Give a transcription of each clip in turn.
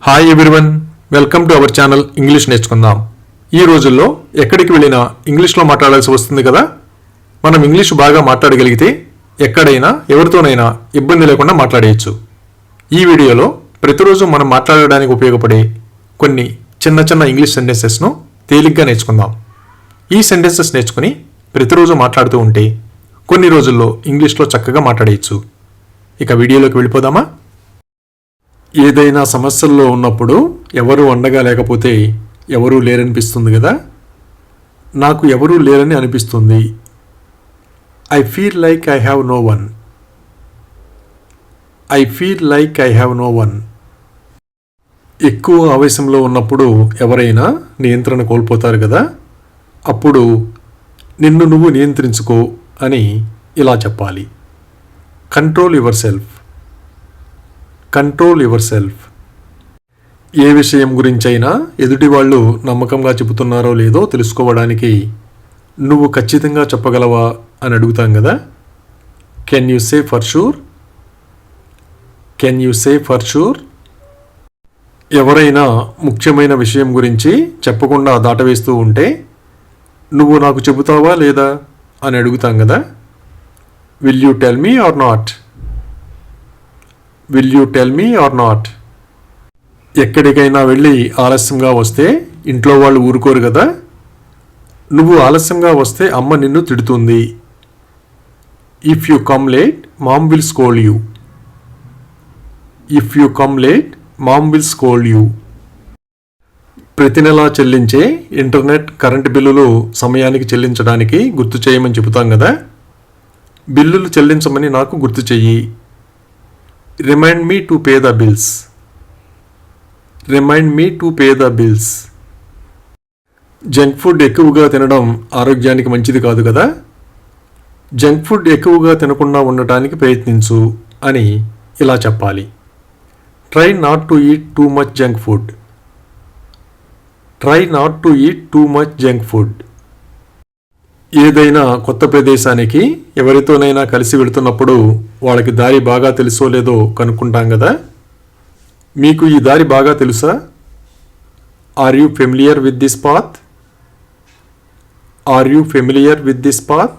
Hi everyone, welcome to our channel English నేర్చుకుందాం. ఈ రోజుల్లో ఎక్కడికి వెళ్ళినా ఇంగ్లీష్లో మాట్లాడాల్సి వస్తుంది కదా. మనం ఇంగ్లీష్ బాగా మాట్లాడగలిగితే ఎక్కడైనా ఎవరితోనైనా ఇబ్బంది లేకుండా మాట్లాడేయచ్చు. ఈ వీడియోలో ప్రతిరోజు మనం మాట్లాడడానికి ఉపయోగపడే కొన్ని చిన్న చిన్న ఇంగ్లీష్ సెంటెన్సెస్ను తేలిగ్గా నేర్చుకుందాం. ఈ సెంటెన్సెస్ నేర్చుకుని ప్రతిరోజు మాట్లాడుతూ ఉంటే కొన్ని రోజుల్లో ఇంగ్లీష్లో చక్కగా మాట్లాడేయచ్చు. ఇక వీడియోలోకి వెళ్ళిపోదామా? ఏదైనా సమస్యల్లో ఉన్నప్పుడు ఎవరు అండగా లేకపోతే ఎవరూ లేరనిపిస్తుంది కదా. నాకు ఎవరూ లేరని అనిపిస్తుంది. I feel like I have no one. I feel like I have no one. ఎక్కువ ఆవేశంలో ఉన్నప్పుడు ఎవరైనా నియంత్రణ కోల్పోతారు కదా. అప్పుడు నిన్ను నువ్వు నియంత్రించుకో అని ఇలా చెప్పాలి. Control yourself. Control yourself. ఏ విషయం గురించైనా ఎదుటి వాళ్ళు నమ్మకంగా చెబుతున్నారో లేదో తెలుసుకోవడానికి నువ్వు ఖచ్చితంగా చెప్పగలవా అని అడుగుతాం కదా. Can you say for sure? Can you say for sure? ఎవరైనా ముఖ్యమైన విషయం గురించి చెప్పకుండా దాటవేస్తూ ఉంటే నువ్వు నాకు చెబుతావా లేదా అని అడుగుతాం కదా. Will you tell me or not? Will you tell me or not? ఎక్కడికైనా వెళ్ళి ఆలస్యంగా వస్తే ఇంట్లో వాళ్ళు ఊరుకోరు కదా. నువ్వు ఆలస్యంగా వస్తే అమ్మ నిన్ను తిడుతుంది. If you come late mom will scold you. If you come late mom will scold you. ప్రతి నెలా చెల్లించే ఇంటర్నెట్, కరెంటు బిల్లులు సమయానికి చెల్లించడానికి గుర్తు చేయమని చెబుతాం కదా. బిల్లులు చెల్లించమని నాకు గుర్తు చెయ్యి. Remind me to pay the bills. Remind me to pay the bills. Junk food ఎక్కువగా తినడం ఆరోగ్యానికి మంచిది కాదు కదా. జంక్ ఫుడ్ ఎక్కువగా తినకుండా ఉండటానికి ప్రయత్నించు అని ఇలా చెప్పాలి. Try not to eat too much junk food. Try not to eat too much junk food. ఏదైనా కొత్త ప్రదేశానికి ఎవరితోనైనా కలిసి వెళుతున్నప్పుడు వాళ్ళకి దారి బాగా తెలుసో లేదో కనుక్కుంటాం కదా. మీకు ఈ దారి బాగా తెలుసా? Are you familiar with this path? Are you familiar with this path?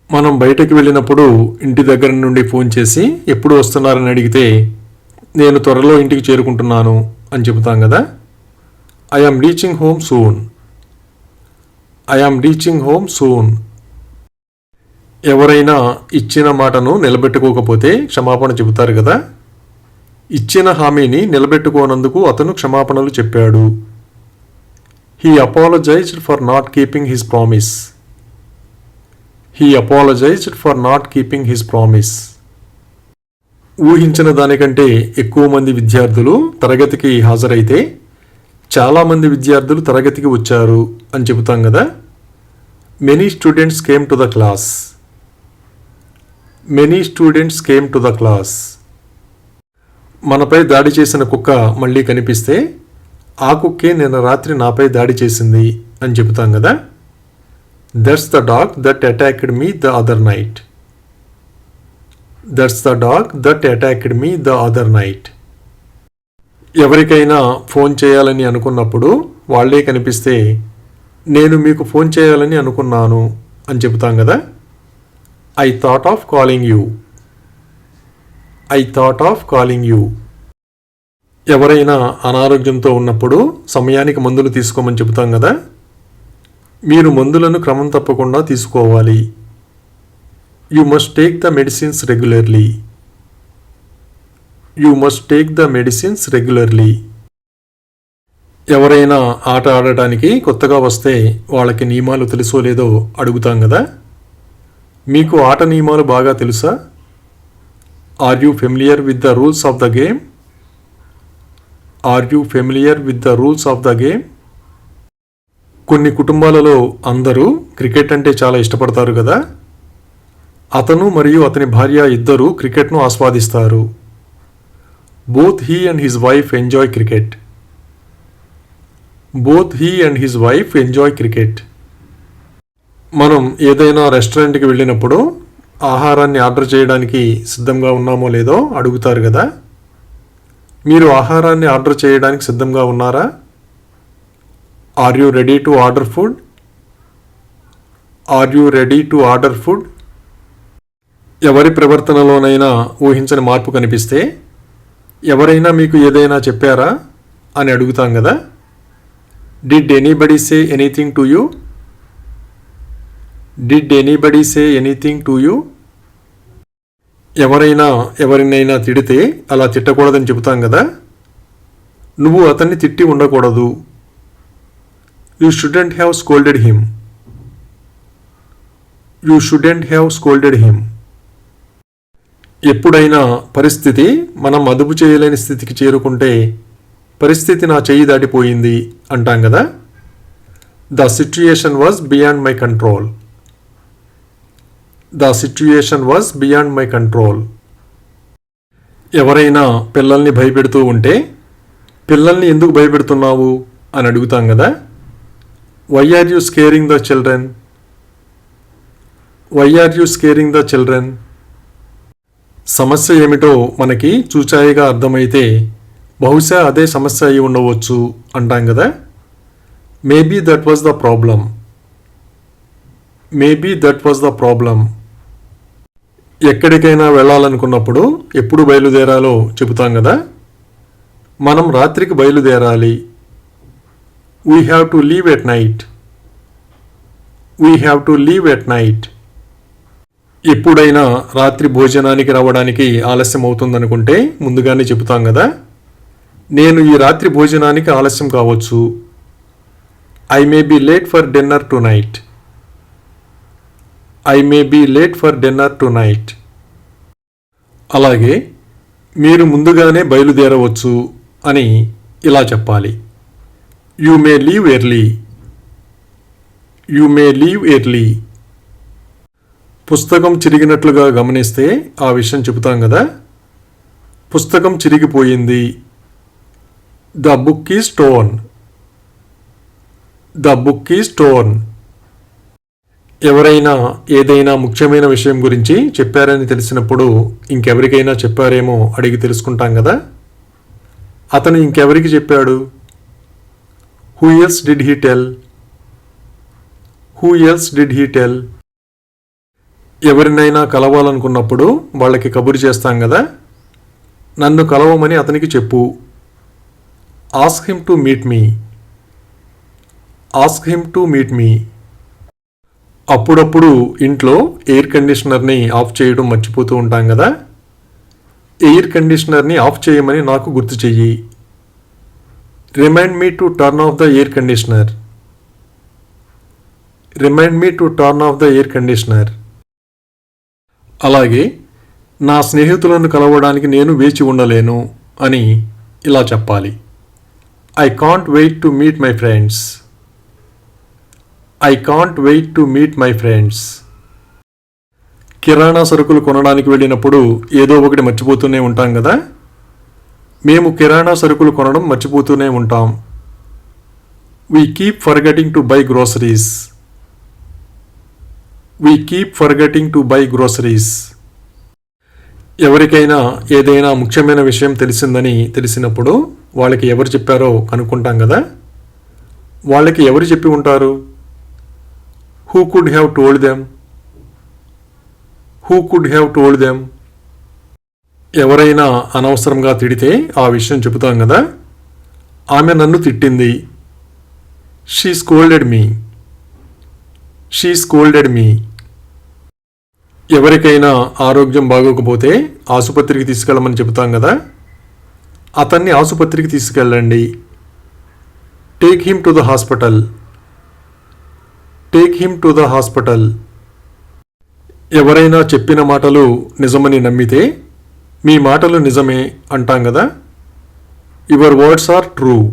మనం బయటకు వెళ్ళినప్పుడు ఇంటి దగ్గర నుండి ఫోన్ చేసి ఎప్పుడు వస్తున్నారని అడిగితే నేను త్వరలో ఇంటికి చేరుకుంటున్నాను అని చెబుతాం కదా. I am reaching home soon. I am reaching home soon. ఎవరైనా ఇచ్చిన మాటను నిలబెట్టుకోకపోతే క్షమాపణ చెబుతారు కదా. ఇచ్చిన హామీని నిలబెట్టుకోనందుకు అతను క్షమాపణలు చెప్పాడు. He apologised for not keeping his promise. He apologised for not keeping his promise. ఊహించిన దానికంటే ఎక్కువ మంది విద్యార్థులు తరగతికి హాజరైతే చాలామంది విద్యార్థులు తరగతికి వచ్చారు అని చెబుతాం కదా. Many students came to the class. Many students came to the class. మనపై దాడి చేసిన కుక్క మళ్ళీ కనిపిస్తే ఆ కుక్కే నిన్న రాత్రి నాపై దాడి చేసింది అని చెబుతాం కదా. That's the dog that attacked me the other night. That's the dog that attacked me the other night. ఎవరికైనా ఫోన్ చేయాలని అనుకున్నప్పుడు వాళ్ళే కనిపిస్తే నేను మీకు ఫోన్ చేయాలని అనుకున్నాను అని చెబుతాం కదా. I thought of calling you. I thought of calling you. ఎవరైనా అనారోగ్యంతో ఉన్నప్పుడు సమయానికి మందులు తీసుకోమని చెబుతాం కదా. మీరు మందులను క్రమం తప్పకుండా తీసుకోవాలి. You must take the medicines regularly. You must take the medicines regularly. ఎవరైనా ఆట ఆడటానికి కొత్తగా వస్తే వాళ్ళకి నియమాలు తెలుసో లేదో అడుగుతాం కదా. మీకు ఆట నియమాలు బాగా తెలుసా? Are you familiar with the rules of the game? Are you familiar with the rules of the game? కొన్ని కుటుంబాలలో అందరూ క్రికెట్ అంటే చాలా ఇష్టపడతారు కదా. అతను మరియు అతని భార్య ఇద్దరూ క్రికెట్ను ఆస్వాదిస్తారు. Both he and his wife enjoy cricket. Both he and his wife enjoy cricket. మనం ఏదైనా రెస్టారెంట్కి వెళ్ళినప్పుడు ఆహారాన్ని ఆర్డర్ చేయడానికి సిద్ధంగా ఉన్నామో లేదో అడుగుతారు కదా. మీరు ఆహారాన్ని ఆర్డర్ చేయడానికి సిద్ధంగా ఉన్నారా? Are you ready to order food? Are you ready to order food? ఎవరి ప్రవర్తనలోనైనా ఊహించని మార్పు కనిపిస్తే, ఎవరైనా మీకు ఏదైనా చెప్పారా అని అడుగుతాం కదా. Did anybody say anything to you? Did anybody say anything to you? ఎవరినైనా తిడితే అలా తిట్టకూడదని చెబుతాం కదా. నువ్వు అతన్ని తిట్టి ఉండకూడదు. You shouldn't have scolded him. You shouldn't have scolded him. ఎప్పుడైనా పరిస్థితి మనం అదుపు చేయలేని స్థితికి చేరుకుంటే, పరిస్థితి నా చెయ్యి దాటిపోయింది అంటాం కదా. The situation was beyond my control. The situation was beyond my control. ఎవరైనా పిల్లల్ని భయపెడుతూ ఉంటే, పిల్లల్ని ఎందుకు భయపెడుతున్నావు అని అడుగుతాం కదా. Why are you scaring the children? Why are you scaring the children? సమస్య ఏమిటో మనకి చూచాయిగా అర్థమైతే, బహుశా అదే సమస్య అయి ఉండవచ్చు అంటాం కదా. Maybe that was the problem. Maybe that was the problem. ఎక్కడికైనా వెళ్ళాలనుకున్నప్పుడు ఎప్పుడు బయలుదేరాలో చెబుతాం కదా. మనం రాత్రికి బయలుదేరాలి. We have to leave at night. We have to leave at night. ఎప్పుడైనా రాత్రి భోజనానికి రావడానికి ఆలస్యం అవుతుందనుకుంటే ముందుగానే చెబుతాం కదా. నేను ఈ రాత్రి భోజనానికి ఆలస్యం కావచ్చు. I may be late for dinner tonight. I may be late for dinner tonight. అలాగే మీరు ముందుగానే బయలుదేరవచ్చు అని ఇలా చెప్పాలి. You may leave early. You may leave early. పుస్తకం చిరిగినట్లుగా గమనిస్తే ఆ విషయం చెబుతాం కదా. పుస్తకం చిరిగిపోయింది. The book is torn. The book is torn. ఎవరైనా ఏదైనా ముఖ్యమైన విషయం గురించి చెప్పారని తెలిసినప్పుడు ఇంకెవరికైనా చెప్పారేమో అడిగి తెలుసుకుంటాం కదా. అతను ఇంకెవరికి చెప్పాడు? Who else did he tell? Who else did he tell? ఎవరినైనా కలవాలనుకున్నప్పుడు వాళ్ళకి కబురు చేస్తాం కదా. నన్ను కలవమని అతనికి చెప్పు. Ask him to meet me. Ask him to meet me. అప్పుడప్పుడు ఇంట్లో ఎయిర్ కండిషనర్ని ఆఫ్ చేయడం మర్చిపోతూ ఉంటాం కదా. ఎయిర్ కండిషనర్ని ఆఫ్ చేయమని నాకు గుర్తు చెయ్యి. Remind me to turn off the air conditioner. Remind me to turn off the air conditioner. అలాగే నా స్నేహితులను కలవడానికి నేను వేచి ఉండలేను అని ఇలా చెప్పాలి. I can't wait to meet my friends. I can't wait to meet my friends. కిరాణా సరుకులు కొనడానికి వెళ్ళినప్పుడు ఏదో ఒకటి మర్చిపోతూనే ఉంటాం కదా. మేము కిరాణా సరుకులు కొనడం మర్చిపోతూనే ఉంటాం. We keep forgetting to buy groceries. We keep forgetting to buy groceries. ఎవరికైనా ఏదైనా ముఖ్యమైన విషయం తెలిసిందని తెలిసినప్పుడు వాళ్ళకి ఎవరు చెప్పారో కనుక్కుంటాం కదా. వాళ్ళకి ఎవరు చెప్పి ఉంటారు? Who could have told them? Who could have told them? ఎవరైనా అనవసరంగా తిడితే ఆ విషయం చెబుతాం కదా. ఆమె నన్ను తిట్టింది. She scolded me. She scolded me. ఎవరికైనా ఆరోగ్యం బాగోకపోతే ఆసుపత్రికి తీసుకెళ్ళమని చెబుతాం కదా. అతన్ని ఆసుపత్రికి తీసుకెళ్ళండి. Take him to the hospital. Take him to the hospital. ఎవరైనా చెప్పిన మాటలు నిజమని నమ్మితే మీ మాటలు నిజమే అంటాం కదా. Your words are true.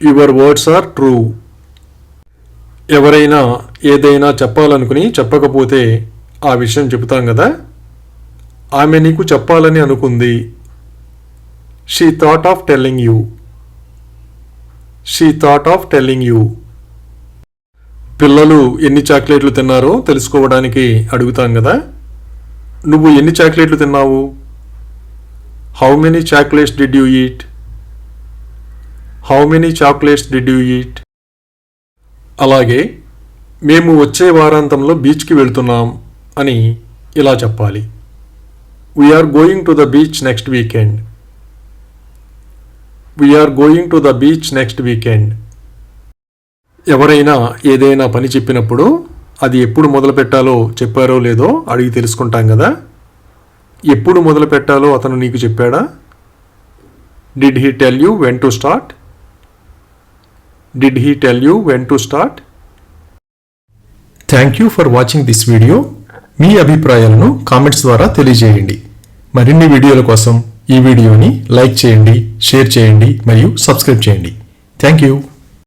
Your words are true. ఎవరైనా ఏదైనా చెప్పాలనుకుని చెప్పకపోతే ఆ విషయం చెబుతాం కదా. ఆమె నీకు చెప్పాలని అనుకుంది. She thought of telling you. She thought of telling you. పిల్లలు ఎన్ని చాక్లెట్లు తిన్నారో తెలుసుకోవడానికి అడుగుతాం కదా. నువ్వు ఎన్ని చాక్లెట్లు తిన్నావు? How many chocolates did you eat? How many chocolates did you eat? అలాగే మేము వచ్చే వారాంతంలో బీచ్కి వెళ్తున్నాం అని ఇలా చెప్పాలి. We are going to the beach next weekend. We are going to the beach next weekend. ఎవరైనా ఏదైనా పని చెప్పినప్పుడు అది ఎప్పుడు మొదలు పెట్టాలో చెప్పారో లేదో అడిగి తెలుసుకుంటాం కదా. ఎప్పుడు మొదలు పెట్టాలో అతను నీకు చెప్పాడా? Did he tell you when to start? Did he tell you when to start? Thank you for watching this video. మీ అభిప్రాయాలను కామెంట్స్ ద్వారా తెలియజేయండి. మరిన్ని వీడియోల కోసం ఈ వీడియోని లైక్ చేయండి, షేర్ చేయండి మరియు సబ్స్క్రైబ్ చేయండి. Thank you.